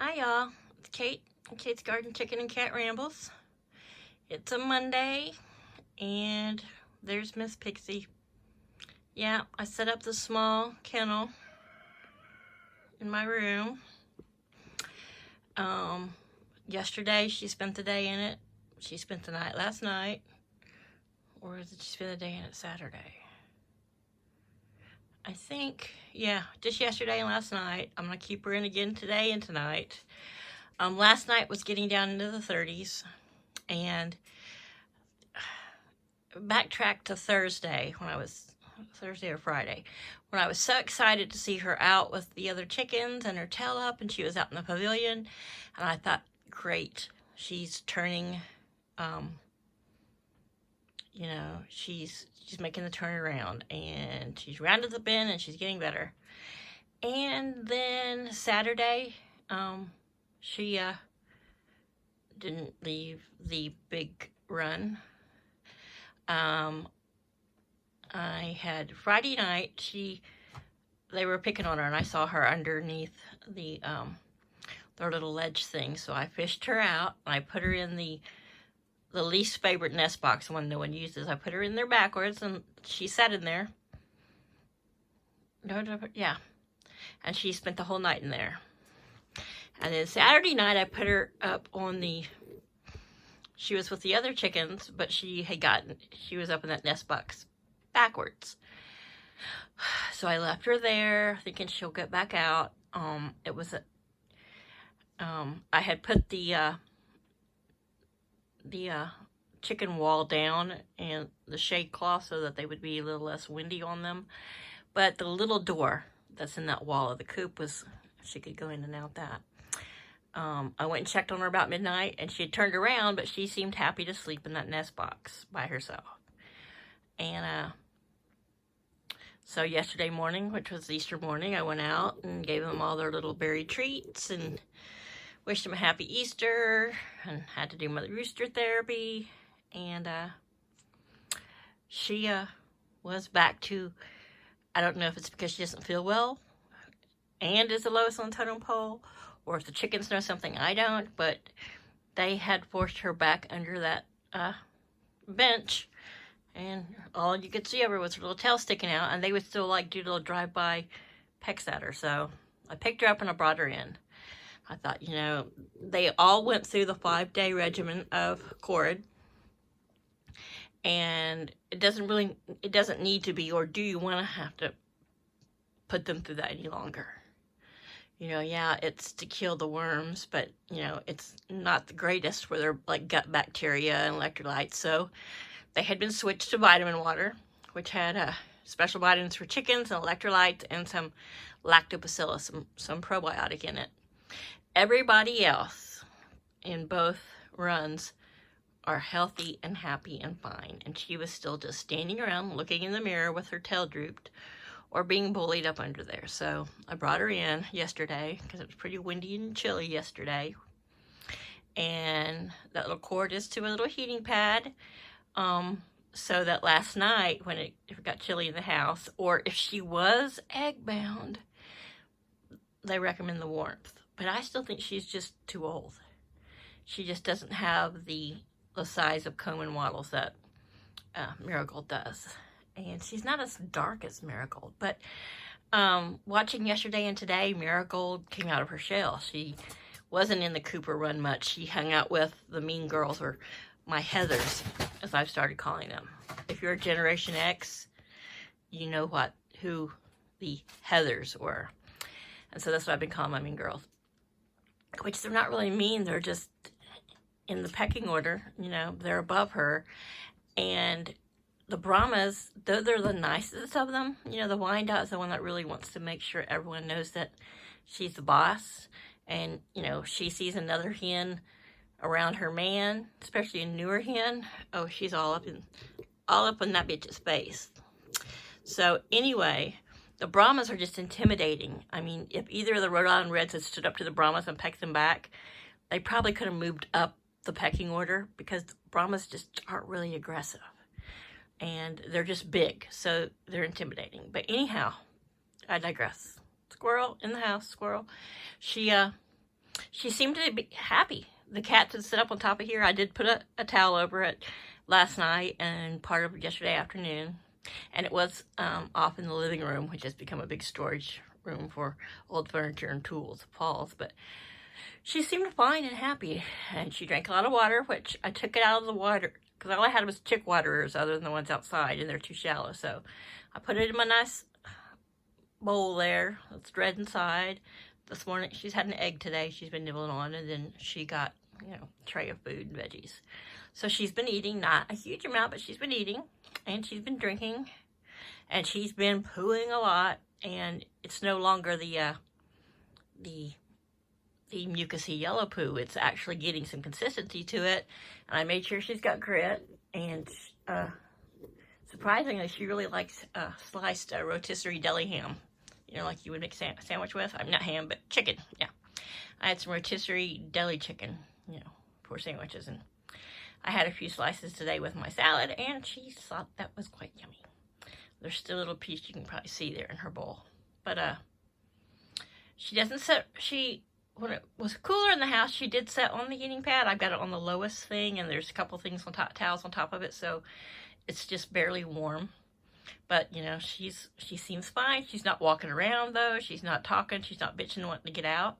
Hi y'all, it's Kate, Kate's Garden Chicken and Cat Rambles. It's a Monday, and there's Miss Pixie. Yeah, I set up the small kennel in my room. Yesterday she spent the day in it. She spent the night last night. Or did she spend the day in it Saturday? I think, yeah, just yesterday and last night. I'm going to keep her in again today and tonight. Last night was getting down into the 30s, and backtrack to Thursday Thursday or Friday, when I was so excited to see her out with the other chickens and her tail up, and she was out in the pavilion, and I thought, great, she's turning, she's making the turnaround, and she's rounded the bend, and she's getting better. And then Saturday, she didn't leave the big run. I had Friday night, they were picking on her, and I saw her underneath their little ledge thing, so I fished her out, and I put her in the least favorite nest box, the one no one uses. I put her in there backwards, and she sat in there. Yeah. And she spent the whole night in there. And then Saturday night, I put her up on she was with the other chickens, but she was up in that nest box backwards. So I left her there, thinking she'll get back out. I had put the chicken wall down and the shade cloth so that they would be a little less windy on them. But the little door that's in that wall of the coop she could go in and out that. I went and checked on her about midnight, and she had turned around, but she seemed happy to sleep in that nest box by herself. And so yesterday morning, which was Easter morning, I went out and gave them all their little berry treats and wished them a happy Easter, and had to do my rooster therapy. And she was back to, I don't know if it's because she doesn't feel well and is the lowest on the totem pole, or if the chickens know something I don't, but they had forced her back under that bench, and all you could see of her was her little tail sticking out, and they would still do little drive-by pecks at her. So I picked her up and I brought her in. I thought, they all went through the 5-day regimen of Corid, and it doesn't need to be, or do you want to have to put them through that any longer? Yeah, it's to kill the worms, but, it's not the greatest for their, gut bacteria and electrolytes. So they had been switched to vitamin water, which had special vitamins for chickens and electrolytes and some lactobacillus, some probiotic in it. Everybody else in both runs are healthy and happy and fine. And she was still just standing around looking in the mirror with her tail drooped, or being bullied up under there. So I brought her in yesterday because it was pretty windy and chilly yesterday. And that little cord is to a little heating pad. So that last night, if it got chilly in the house, or if she was egg bound, they recommend the warmth. But I still think she's just too old. She just doesn't have the size of comb and wattles that Marigold does. And she's not as dark as Marigold. But watching yesterday and today, Marigold came out of her shell. She wasn't in the Cooper run much. She hung out with the mean girls, or my Heathers, as I've started calling them. If you're a Generation X, you know who the Heathers were. And so that's what I've been calling my mean girls. Which they're not really mean. They're just in the pecking order. They're above her. And the Brahmas, though they're the nicest of them, the Wyandotte is the one that really wants to make sure everyone knows that she's the boss. And, she sees another hen around her man, especially a newer hen. Oh, she's all up in that bitch's face. So anyway, the Brahmas are just intimidating. I mean, if either of the Rhode Island Reds had stood up to the Brahmas and pecked them back, they probably could have moved up the pecking order, because the Brahmas just aren't really aggressive. And they're just big, so they're intimidating. But anyhow, I digress. Squirrel in the house, squirrel. She she seemed to be happy. The cat would sit up on top of here. I did put a towel over it last night and part of yesterday afternoon. And it was off in the living room, which has become a big storage room for old furniture and tools, Paul's. But she seemed fine and happy. And she drank a lot of water, which I took it out of the water because all I had was chick waterers other than the ones outside, and they're too shallow. So I put it in my nice bowl there. It's red inside. This morning, she's had an egg today she's been nibbling on, and then she got, a tray of food and veggies. So she's been eating, not a huge amount, but she's been eating, and she's been drinking, and she's been pooing a lot, and it's no longer the mucusy yellow poo. It's actually getting some consistency to it, and I made sure she's got grit, and surprisingly, she really likes sliced rotisserie deli ham. Like you would make a sandwich with. I'm not ham, but chicken. Yeah. I had some rotisserie deli chicken, for sandwiches. And I had a few slices today with my salad, and she thought that was quite yummy. There's still a little piece you can probably see there in her bowl. But she doesn't sit, when it was cooler in the house, she did sit on the heating pad. I've got it on the lowest thing, and there's a couple things on top, towels on top of it, so it's just barely warm. But, she seems fine. She's not walking around, though. She's not talking. She's not bitching wanting to get out.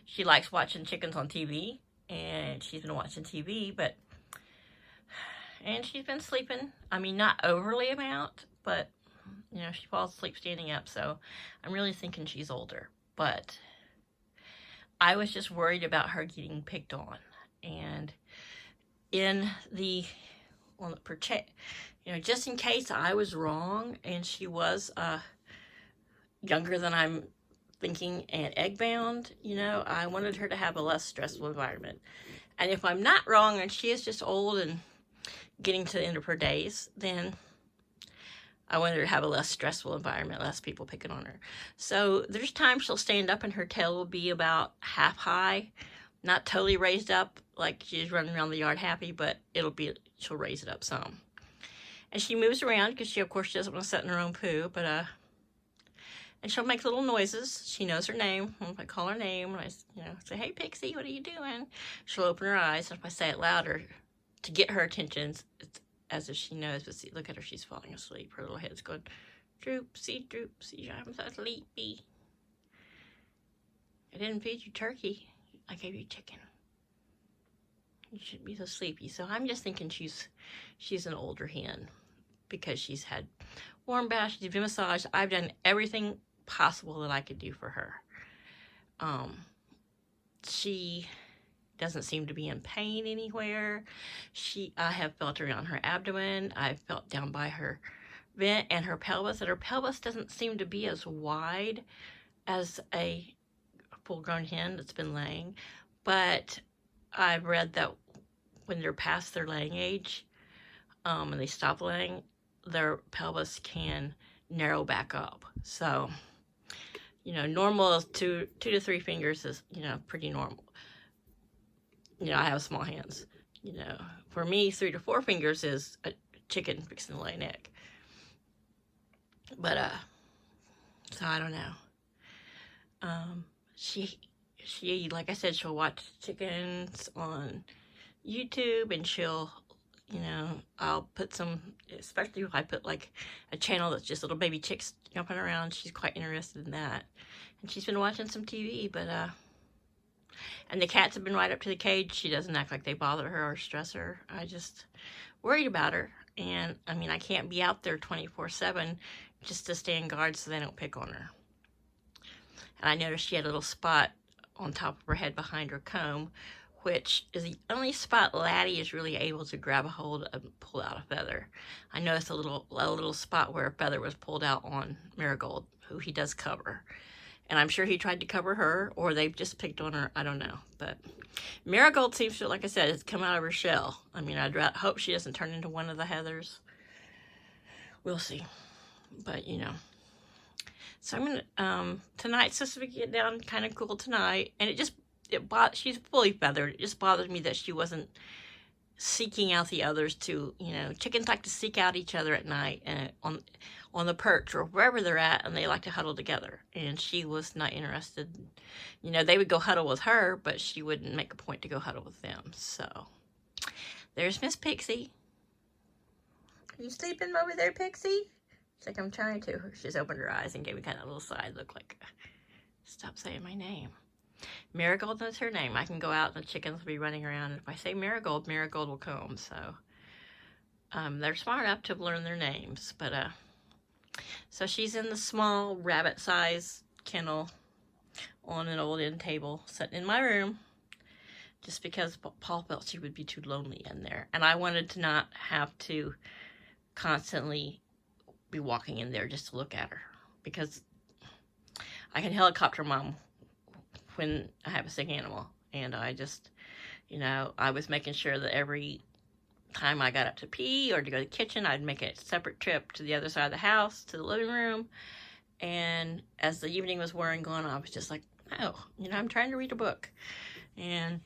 She likes watching chickens on TV, and she's been watching TV, and she's been sleeping. I mean, not overly amount, but, she falls asleep standing up, so I'm really thinking she's older. But I was just worried about her getting picked on. And just in case I was wrong and she was younger than I'm thinking and egg bound, I wanted her to have a less stressful environment. And if I'm not wrong and she is just old and getting to the end of her days, then I wanted her to have a less stressful environment, less people picking on her. So there's times she'll stand up and her tail will be about half high, not totally raised up like she's running around the yard happy, but she'll raise it up some. And she moves around because she, of course, doesn't want to sit in her own poo, but, and she'll make little noises. She knows her name. If I call her name, and I, say, "Hey, Pixie, what are you doing?" She'll open her eyes, and if I say it louder to get her attention, it's as if she knows, but see, look at her, she's falling asleep. Her little head's going, "Droopsy, droopsy, I'm so sleepy. I didn't feed you turkey. I gave you chicken. You shouldn't be so sleepy." So I'm just thinking she's an older hen because she's had warm baths, she's been massaged. I've done everything possible that I could do for her. She doesn't seem to be in pain anywhere. I have felt around her abdomen. I've felt down by her vent and her pelvis, and her pelvis doesn't seem to be as wide as a full-grown hen that's been laying. But I've read that when they're past their laying age, and they stop laying, their pelvis can narrow back up. So, normal is 2 to 3 fingers is, pretty normal. I have small hands. For me, 3 to 4 fingers is a chicken fixing to lay an egg. But, so I don't know. She, like I said, she'll watch chickens on YouTube, and she'll, I'll put some, especially if I put like a channel that's just little baby chicks jumping around, she's quite interested in that. And she's been watching some TV, but, and the cats have been right up to the cage. She doesn't act like they bother her or stress her. I just worried about her. And, I can't be out there 24/7 just to stand guard so they don't pick on her. And I noticed she had a little spot on top of her head behind her comb, which is the only spot Laddie is really able to grab a hold and pull out a feather. I noticed a little spot where a feather was pulled out on Marigold, who he does cover. And I'm sure he tried to cover her, or they've just picked on her. I don't know. But Marigold seems to, like I said, it's come out of her shell. I'd hope she doesn't turn into one of the Heathers. We'll see. But, So I'm going to, tonight's supposed to get down kind of cool tonight. And she's fully feathered. It just bothered me that she wasn't seeking out the others to, chickens like to seek out each other at night and on the perch or wherever they're at, and they like to huddle together. And she was not interested. They would go huddle with her, but she wouldn't make a point to go huddle with them. So there's Miss Pixie. Are you sleeping over there, Pixie? It's like I'm trying to. She's opened her eyes and gave me kind of a little side look like, stop saying my name. Marigold is her name. I can go out and the chickens will be running around. And if I say Marigold, Marigold will come. So they're smart enough to learn their names. But so she's in the small rabbit-sized kennel on an old end table sitting in my room just because Paul felt she would be too lonely in there. And I wanted to not have to constantly be walking in there just to look at her, because I can helicopter mom when I have a sick animal. And I just, I was making sure that every time I got up to pee or to go to the kitchen, I'd make a separate trip to the other side of the house, to the living room. And as the evening was wearing on, I was just like, no, I'm trying to read a book. And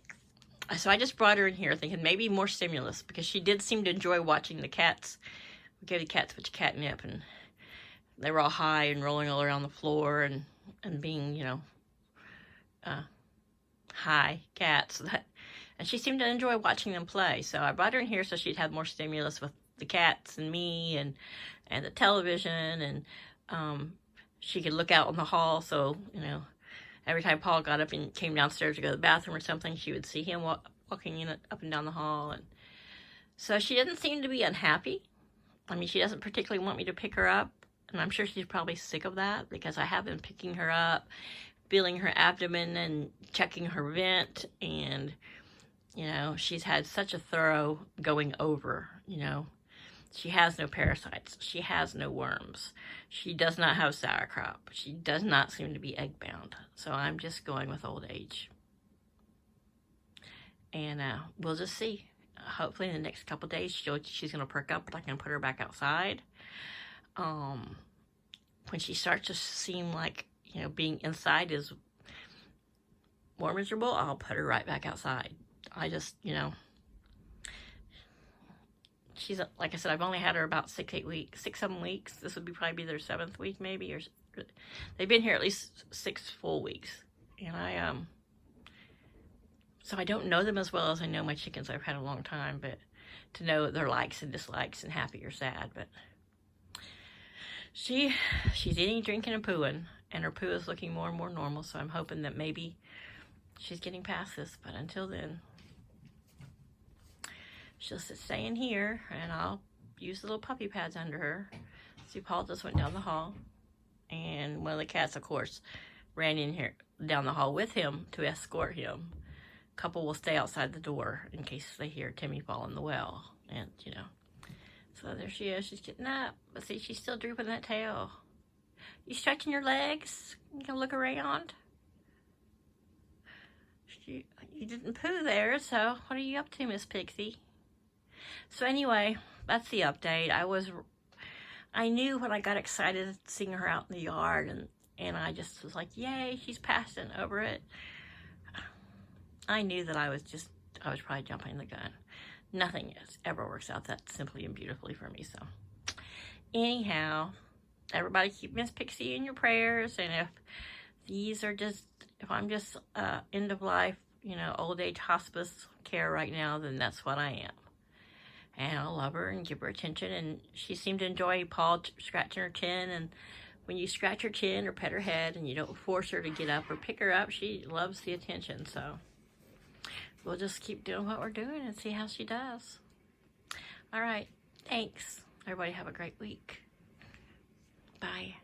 so I just brought her in here thinking maybe more stimulus, because she did seem to enjoy watching the cats. We gave the cats a bunch of catnip, and they were all high and rolling all around the floor and being, high cats. And she seemed to enjoy watching them play. So I brought her in here so she'd have more stimulus with the cats and me and the television. And she could look out on the hall. So, every time Paul got up and came downstairs to go to the bathroom or something, she would see him walking up and down the hall. And so she didn't seem to be unhappy. I mean, she doesn't particularly want me to pick her up. And I'm sure she's probably sick of that, because I have been picking her up, feeling her abdomen and checking her vent. And, she's had such a thorough going over, She has no parasites. She has no worms. She does not have sauerkraut. She does not seem to be egg-bound. So I'm just going with old age. And we'll just see. Hopefully in the next couple of days, she's going to perk up, and I can put her back outside. When she starts to seem like, being inside is more miserable, I'll put her right back outside. I just, she's, like I said, I've only had her about 6-7 weeks. This would probably be their 7th week, maybe, or they've been here at least 6 full weeks. And so I don't know them as well as I know my chickens I've had a long time, but to know their likes and dislikes and happy or sad. But she's eating, drinking, and pooing, and her poo is looking more and more normal. So I'm hoping that maybe she's getting past this. But until then, she'll stay in here, and I'll use the little puppy pads under her. See, Paul just went down the hall, and one of the cats, of course, ran in here down the hall with him to escort him. A couple will stay outside the door in case they hear Timmy fall in the well, and so there she is. She's getting up, but see, she's still drooping that tail. You stretching your legs? You can look around. You didn't poo there, so what are you up to, Miss Pixie? So anyway, that's the update. I knew when I got excited seeing her out in the yard, and I just was like, yay, she's passing over it. I knew that I was probably jumping the gun. Nothing ever works out that simply and beautifully for me. So anyhow, everybody keep Miss Pixie in your prayers. And if I'm just end of life, old age hospice care right now, then that's what I am. And I'll love her and give her attention. And she seemed to enjoy Paul scratching her chin. And when you scratch her chin or pet her head and you don't force her to get up or pick her up, she loves the attention. So we'll just keep doing what we're doing and see how she does. All right. Thanks. Everybody have a great week. Bye.